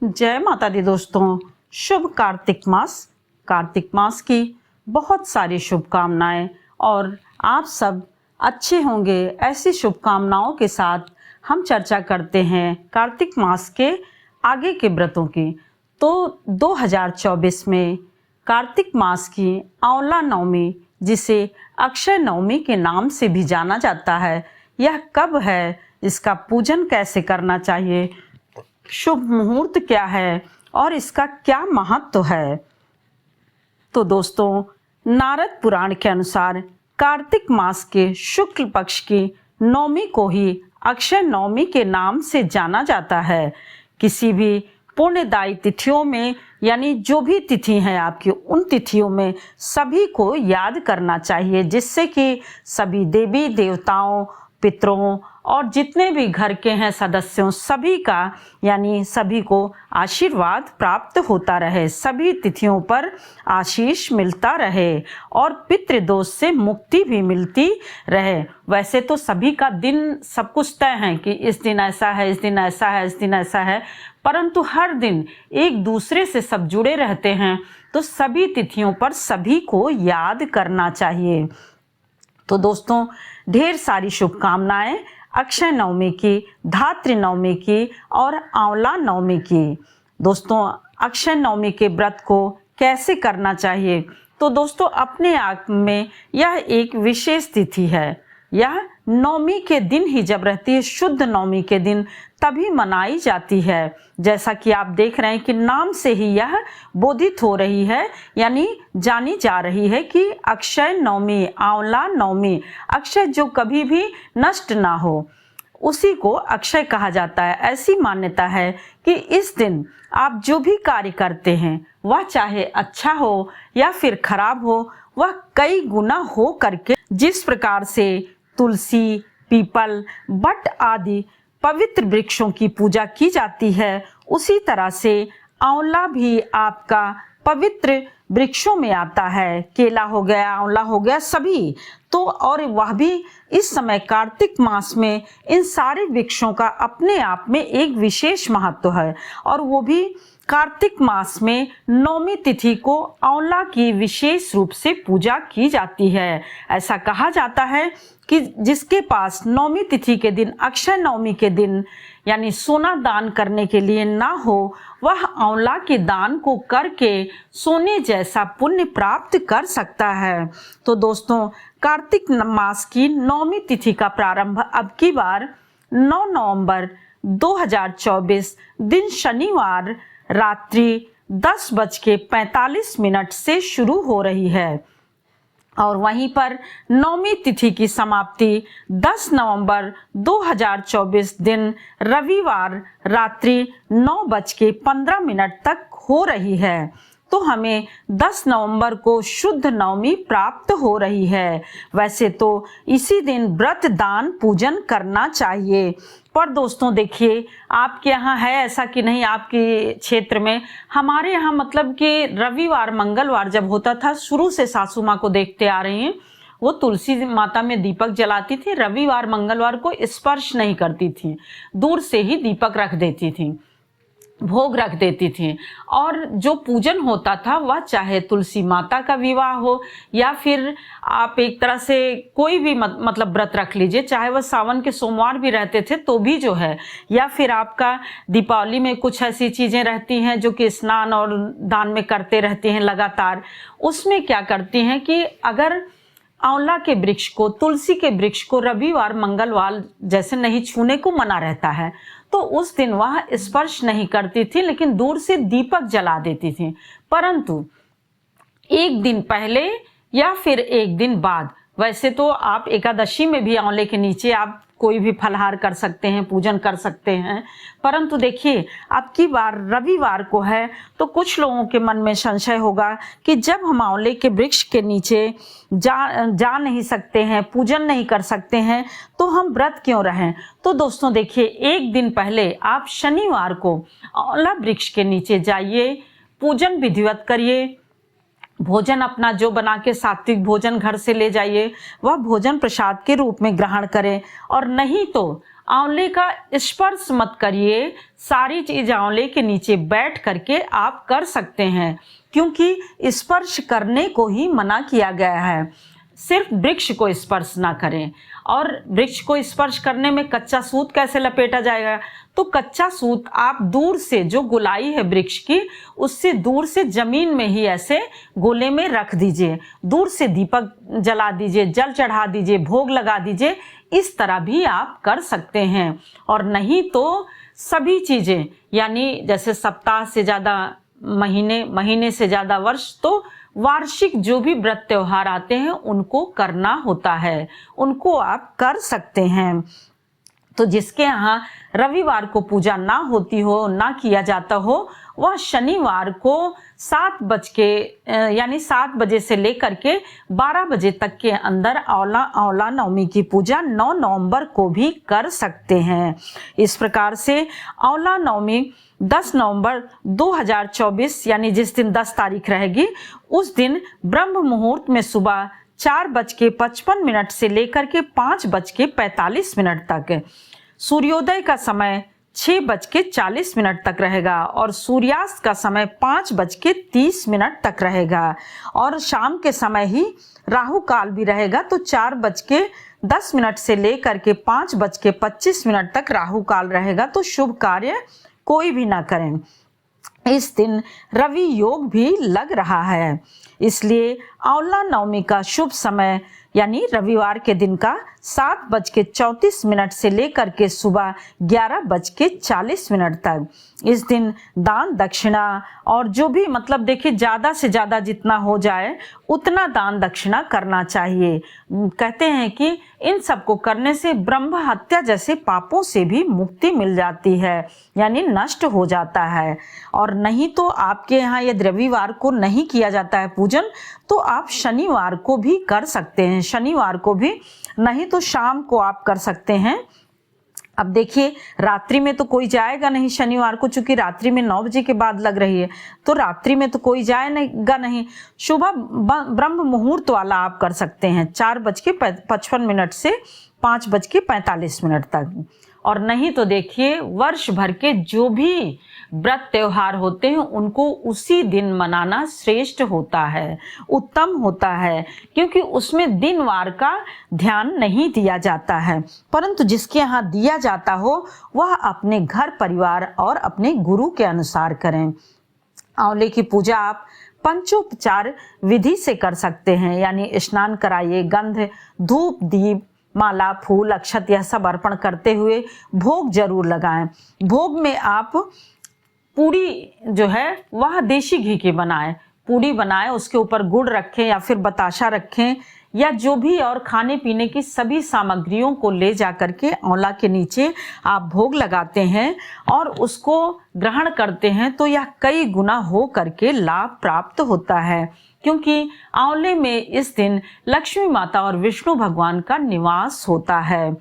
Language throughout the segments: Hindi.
जय माता दी दोस्तों, शुभ कार्तिक मास की बहुत सारी शुभकामनाएं और आप सब अच्छे होंगे। ऐसी शुभकामनाओं के साथ हम चर्चा करते हैं कार्तिक मास के आगे के व्रतों की। तो 2024 में कार्तिक मास की आंवला नवमी, जिसे अक्षय नवमी के नाम से भी जाना जाता है, यह कब है, इसका पूजन कैसे करना चाहिए, शुभ मुहूर्त क्या है और इसका क्या महत्व है। तो दोस्तों, नारद पुराण के अनुसार कार्तिक मास के शुक्ल पक्ष की नवमी को ही अक्षय नवमी के नाम से जाना जाता है। किसी भी पुण्यदायी तिथियों में, यानी जो भी तिथि हैं आपकी, उन तिथियों में सभी को याद करना चाहिए, जिससे कि सभी देवी देवताओं, पितरों और जितने भी घर के हैं सदस्यों, सभी का यानी सभी को आशीर्वाद प्राप्त होता रहे, सभी तिथियों पर आशीष मिलता रहे और पितृदोष से मुक्ति भी मिलती रहे। वैसे तो सभी का दिन सब कुछ तय है कि इस दिन ऐसा है, इस दिन ऐसा है, इस दिन ऐसा है, परंतु हर दिन एक दूसरे से सब जुड़े रहते हैं, तो सभी तिथियों पर सभी को याद करना चाहिए। तो दोस्तों, ढेर सारी शुभकामनाएं अक्षय नवमी की, धात्री नवमी की और आंवला नवमी की। दोस्तों, अक्षय नवमी के व्रत को कैसे करना चाहिए? तो दोस्तों, अपने आप में यह एक विशेष तिथि है। यह नवमी के दिन ही जब रहती है, शुद्ध नवमी के दिन, तभी मनाई जाती है। जैसा कि आप देख रहे हैं कि नाम से ही यह बोधित हो रही है, यानी जानी जा रही है कि अक्षय नवमी, आंवला नवमी। अक्षय जो कभी भी नष्ट ना हो, उसी को अक्षय कहा जाता है। ऐसी मान्यता है कि इस दिन आप जो भी कार्य करते हैं, वह चाहे अच्छा हो या फिर खराब हो, वह कई गुना हो करके, जिस प्रकार से तुलसी, पीपल, बट आदि पवित्र वृक्षों की पूजा की जाती है, उसी तरह से आंवला भी आपका पवित्र वृक्षों में आता है। केला हो गया, आंवला हो गया, सभी तो, और वह भी इस समय कार्तिक मास में इन सारे वृक्षों का अपने आप में एक विशेष महत्व है। और वो भी कार्तिक मास में नवमी तिथि को आंवला की विशेष रूप से पूजा की जाती है। ऐसा कहा जाता है कि जिसके पास नवमी तिथि के दिन, अक्षय नवमी के दिन, यानी सोना दान करने के लिए ना हो, वह आंवला के दान को करके सोने जैसा पुण्य प्राप्त कर सकता है। तो दोस्तों, कार्तिक मास की नवमी तिथि का प्रारंभ अब की बार 9 नवंबर 2024 दिन शनिवार रात्रि 10:45 से शुरू हो रही है और वहीं पर नवमी तिथि की समाप्ति 10 नवंबर 2024 दिन रविवार रात्रि 9:15 तक हो रही है। तो हमें 10 नवंबर को शुद्ध नवमी प्राप्त हो रही है। वैसे तो इसी दिन व्रत, दान, पूजन करना चाहिए, पर दोस्तों देखिए, आपके यहाँ है ऐसा कि नहीं आपके क्षेत्र में? हमारे यहाँ मतलब कि रविवार मंगलवार जब होता था, शुरू से सासू माँ को देखते आ रही हैं, वो तुलसी माता में दीपक जलाती थी, रविवार मंगलवार को स्पर्श नहीं करती थी, दूर से ही दीपक रख देती थी, भोग रख देती थी। और जो पूजन होता था वह चाहे तुलसी माता का विवाह हो या फिर आप एक तरह से कोई भी मतलब व्रत रख लीजिए, चाहे वह सावन के सोमवार भी रहते थे तो भी जो है, या फिर आपका दीपावली में कुछ ऐसी चीज़ें रहती हैं जो कि स्नान और दान में करते रहती हैं लगातार। उसमें क्या करती हैं कि अगर आंवला के वृक्ष को, तुलसी के वृक्ष को रविवार मंगलवार जैसे नहीं छूने को मना रहता है, तो उस दिन वह स्पर्श नहीं करती थी, लेकिन दूर से दीपक जला देती थी। परंतु एक दिन पहले या फिर एक दिन बाद, वैसे तो आप एकादशी में भी आंवले के नीचे आप कोई भी फलहार कर सकते हैं, पूजन कर सकते हैं, परंतु देखिए अब की बार रविवार को है, तो कुछ लोगों के मन में संशय होगा कि जब हम आंवले के वृक्ष के नीचे जा नहीं सकते हैं, पूजन नहीं कर सकते हैं, तो हम व्रत क्यों रहें? तो दोस्तों देखिए, एक दिन पहले आप शनिवार को आंवला वृक्ष के नीचे जाइए, पूजन विधिवत करिए, भोजन अपना जो बना के सात्विक भोजन घर से ले जाइए, वह भोजन प्रसाद के रूप में ग्रहण करें, और नहीं तो आंवले का स्पर्श मत करिए। सारी चीज आंवले के नीचे बैठ करके आप कर सकते हैं, क्योंकि स्पर्श करने को ही मना किया गया है। सिर्फ वृक्ष को स्पर्श ना करें। और वृक्ष को स्पर्श करने में कच्चा सूत कैसे लपेटा जाएगा? तो कच्चा सूत आप दूर से, जो गोलाई है वृक्ष की, उससे दूर से जमीन में ही ऐसे गोले में रख दीजिए। दूर से दीपक जला दीजिए, जल चढ़ा दीजिए, भोग लगा दीजिए। इस तरह भी आप कर सकते हैं। और नहीं तो सभी चीजें, यानी जैसे सप्ताह से ज्यादा महीने, महीने से ज्यादा वर्ष, तो वार्षिक जो भी व्रत त्योहार आते हैं उनको करना होता है, उनको आप कर सकते हैं। तो जिसके यहाँ रविवार को पूजा ना होती हो, ना किया जाता हो, वह शनिवार को 7 बजे से लेकर के 12 बजे तक के अंदर आंवला नवमी की पूजा 9 नवंबर को भी कर सकते हैं। इस प्रकार से आंवला नवमी 10 नवंबर 2024, यानी जिस दिन 10 तारीख रहेगी, उस दिन ब्रह्म मुहूर्त में सुबह 4:55 से लेकर के 5:45 तक, सूर्योदय का समय 6:40 तक रहेगा और सूर्यास्त का समय 5:30 तक रहेगा। और शाम के समय ही राहु काल भी रहेगा, तो 4:10 से लेकर के 5:25 तक राहु काल रहेगा। तो शुभ कार्य कोई भी ना करें। इस दिन रवि योग भी लग रहा है, इसलिए आंवला नवमी का शुभ समय यानी रविवार के दिन का 7:34 से लेकर के सुबह 11:40 तक। इस दिन दान दक्षिणा और जो भी, मतलब देखिए, ज्यादा से ज्यादा जितना हो जाए उतना दान दक्षिणा करना चाहिए। कहते हैं कि इन सबको करने से ब्रह्म हत्या जैसे पापों से भी मुक्ति मिल जाती है, यानी नष्ट हो जाता है। और नहीं तो आपके यहाँ यदि रविवार को नहीं किया जाता है पूजन, तो आप शनिवार को भी कर सकते हैं। शनिवार को भी, नहीं तो शाम को आप कर सकते हैं। अब देखिए, रात्रि में तो कोई जाएगा नहीं शनिवार को, चूंकि रात्रि में 9 बजे के बाद लग रही है, तो रात्रि में तो कोई जाएगा नहीं। सुबह ब्रह्म मुहूर्त वाला आप कर सकते हैं, 4:55 से 5:45 तक। और नहीं तो देखिए, वर्ष भर के जो भी व्रत त्योहार होते हैं उनको उसी दिन मनाना श्रेष्ठ होता है, उत्तम होता है, क्योंकि उसमें दिन वार का ध्यान नहीं दिया जाता है। परंतु जिसके यहाँ दिया जाता हो वह अपने घर परिवार और अपने गुरु के अनुसार करें। आंवले की पूजा आप पंचोपचार विधि से कर सकते हैं, यानी स्नान कराइए, गंध, धूप, दीप, माला, फूल, अक्षत यह सब अर्पण करते हुए भोग जरूर लगाएं। भोग में आप पूड़ी जो है वह देशी घी की बनाएं, पूड़ी बनाएं, उसके ऊपर गुड़ रखें या फिर बताशा रखें, या जो भी और खाने पीने की सभी सामग्रियों को ले जा करके आंवला के नीचे आप भोग लगाते हैं और उसको ग्रहण करते हैं, तो यह कई गुना हो करके लाभ प्राप्त होता है। क्योंकि आंवले में इस दिन लक्ष्मी माता और विष्णु भगवान का निवास होता है।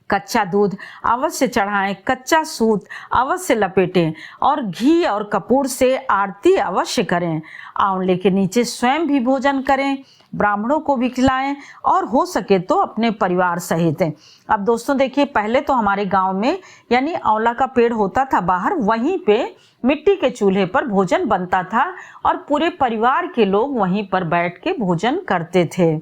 कच्चा दूध अवश्य चढ़ाएं, कच्चा सूत अवश्य लपेटें और घी और कपूर से आरती अवश्य करें। आंवले के नीचे स्वयं भी भोजन करें, ब्राह्मणों को भी खिलाएं और हो सके तो अपने परिवार सहित। अब दोस्तों देखिए, पहले तो हमारे गांव में यानी आंवला का पेड़ होता था बाहर, वहीं पे मिट्टी के चूल्हे पर भोजन बनता था और पूरे परिवार के लोग वहीं पर बैठ के भोजन करते थे।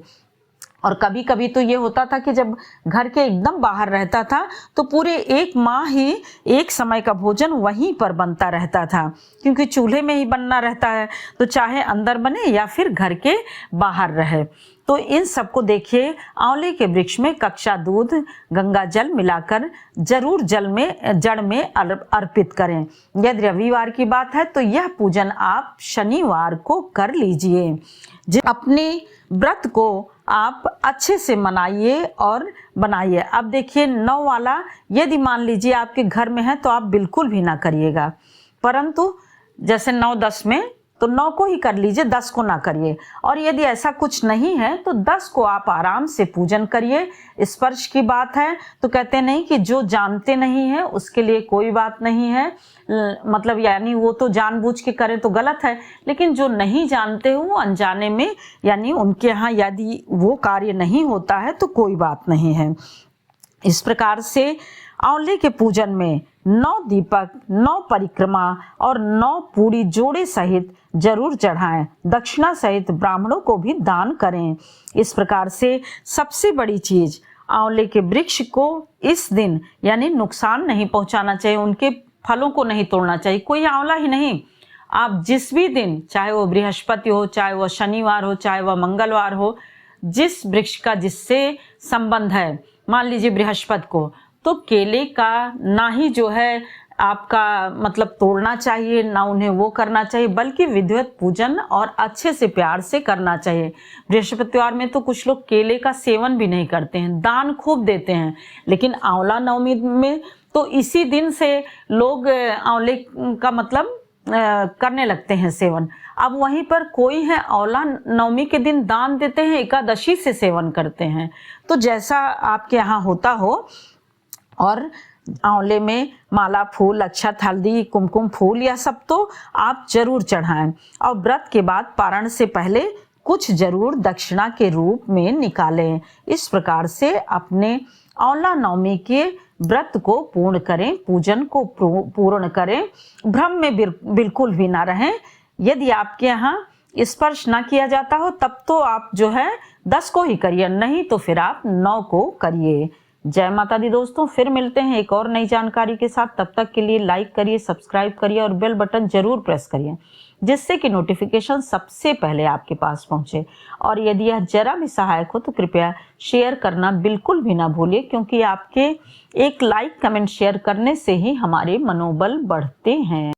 और कभी कभी तो ये होता था कि जब घर के एकदम बाहर रहता था तो पूरे 1 माह ही एक समय का भोजन वहीं पर बनता रहता था, क्योंकि चूल्हे में ही बनना रहता है, तो चाहे अंदर बने या फिर घर के बाहर रहे। तो इन सबको देखिए, आंवले के वृक्ष में कच्चा दूध, गंगा जल मिलाकर जरूर जड़ में अर्पित करें। यदि रविवार की बात है तो यह पूजन आप शनिवार को कर लीजिए। अपने व्रत को आप अच्छे से मनाइए और बनाइए। अब देखिए, 9 वाला यदि मान लीजिए आपके घर में है तो आप बिल्कुल भी ना करिएगा, परंतु जैसे 9-10 में तो 9 को ही कर लीजिए, 10 को ना करिए। और यदि ऐसा कुछ नहीं है तो 10 को आप आराम से पूजन करिए। स्पर्श की बात है तो कहते नहीं कि जो जानते नहीं है उसके लिए कोई बात नहीं है, मतलब यानी वो तो जानबूझ के करें तो गलत है, लेकिन जो नहीं जानते हो वो अनजाने में, यानी उनके यहाँ यदि वो कार्य नहीं होता है तो कोई बात नहीं है। इस प्रकार से आंवले के पूजन में 9 दीपक, 9 परिक्रमा और 9 पूरी जोड़े सहित जरूर चढ़ाएं। दक्षिणा सहित ब्राह्मणों को भी दान करें। इस प्रकार से सबसे बड़ी चीज, आंवले के वृक्ष को इस दिन यानी नुकसान नहीं पहुंचाना चाहिए, उनके फलों को नहीं तोड़ना चाहिए। कोई आंवला ही नहीं, आप जिस भी दिन, चाहे वो बृहस्पति हो, चाहे वह शनिवार हो, चाहे वह मंगलवार हो, जिस वृक्ष का जिससे संबंध है, मान लीजिए बृहस्पति को, तो केले का ना ही जो है आपका मतलब तोड़ना चाहिए, ना उन्हें वो करना चाहिए, बल्कि विधिवत पूजन और अच्छे से प्यार से करना चाहिए। बृहस्पतिवार में तो कुछ लोग केले का सेवन भी नहीं करते हैं, दान खूब देते हैं, लेकिन आंवला नवमी में तो इसी दिन से लोग आंवले का मतलब करने लगते हैं सेवन। अब वहीं पर कोई है आंवला नवमी के दिन दान देते हैं, एकादशी से सेवन करते हैं। तो जैसा आपके यहाँ होता हो, और आंवले में माला, फूल, अक्षत, हल्दी, कुमकुम फूल, यह सब तो आप जरूर चढ़ाएं। और व्रत के बाद पारण से पहले कुछ जरूर दक्षिणा के रूप में निकालें। इस प्रकार से अपने आंवला नवमी के व्रत को पूर्ण करें, पूजन को पूर्ण करें। भ्रम में बिल्कुल भी ना रहें। यदि आपके यहाँ स्पर्श ना किया जाता हो तब तो आप जो है 10 को ही करिए, नहीं तो फिर आप 9 को करिए। जय माता दी दोस्तों, फिर मिलते हैं एक और नई जानकारी के साथ। तब तक के लिए लाइक करिए, सब्सक्राइब करिए और बेल बटन जरूर प्रेस करिए, जिससे कि नोटिफिकेशन सबसे पहले आपके पास पहुंचे। और यदि यह जरा भी सहायक हो तो कृपया शेयर करना बिल्कुल भी ना भूलिए, क्योंकि आपके एक लाइक, कमेंट, शेयर करने से ही हमारे मनोबल बढ़ते हैं।